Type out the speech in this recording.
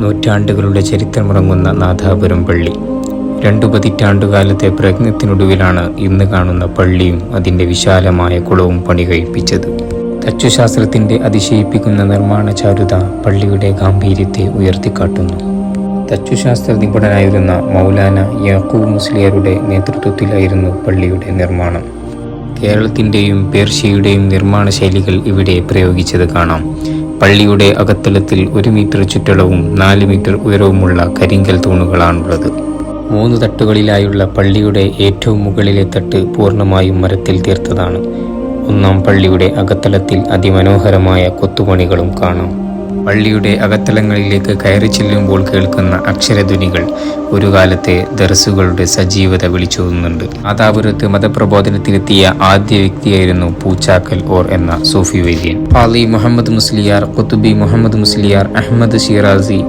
നൂറ്റാണ്ടുകളുടെ ചരിത്രമുറങ്ങുന്ന നാഥാപുരം പള്ളി. 2 പതിറ്റാണ്ടുകാലത്തെ പ്രയത്നത്തിനൊടുവിലാണ് ഇന്ന് കാണുന്ന പള്ളിയും അതിൻ്റെ വിശാലമായ കുളവും പണി കഴിപ്പിച്ചത്. തച്ചുശാസ്ത്രത്തിൻ്റെ അതിശയിപ്പിക്കുന്ന നിർമ്മാണ ചാരുത പള്ളിയുടെ ഗാംഭീര്യത്തെ ഉയർത്തിക്കാട്ടുന്നു. തച്ചുശാസ്ത്ര നിപുണനായിരുന്ന മൗലാന യാക്കൂബ് മുസ്ലിയാരുടെ നേതൃത്വത്തിലായിരുന്നു പള്ളിയുടെ നിർമ്മാണം. കേരളത്തിൻ്റെയും പേർഷ്യയുടെയും നിർമ്മാണ ശൈലികൾ ഇവിടെ പ്രയോഗിച്ചത് കാണാം. പള്ളിയുടെ അകത്തളത്തിൽ 1 മീറ്റർ ചുറ്റളവും 4 മീറ്റർ ഉയരവുമുള്ള കരിങ്കൽ തൂണുകളാണുള്ളത്. 3 തട്ടുകളിലായുള്ള പള്ളിയുടെ ഏറ്റവും മുകളിലെ തട്ട് പൂർണ്ണമായും മരത്തിൽ തീർത്തതാണ്. 1-ാം പള്ളിയുടെ അകത്തളത്തിൽ അതിമനോഹരമായ കൊത്തുപണികളും കാണാം. പള്ളിയുടെ അകത്തളങ്ങളിലേക്ക് കയറി ചെല്ലുമ്പോൾ കേൾക്കുന്ന അക്ഷരധ്വനികൾ ഒരു കാലത്തെ ദർസുകളുടെ സജീവത വിളിച്ചോതുന്നുണ്ട്. നാദാപുരത്ത് മതപ്രബോധനത്തിനെത്തിയ ആദ്യ വ്യക്തിയായിരുന്നു പൂച്ചാക്കൽ ഓർ എന്ന സൂഫി വൈദ്യൻ. ഖാലി മുഹമ്മദ് മുസ്ലിയാർ, ഖുതുബി മുഹമ്മദ് മുസ്ലിയാർ, അഹമ്മദ് ഷിറാസി,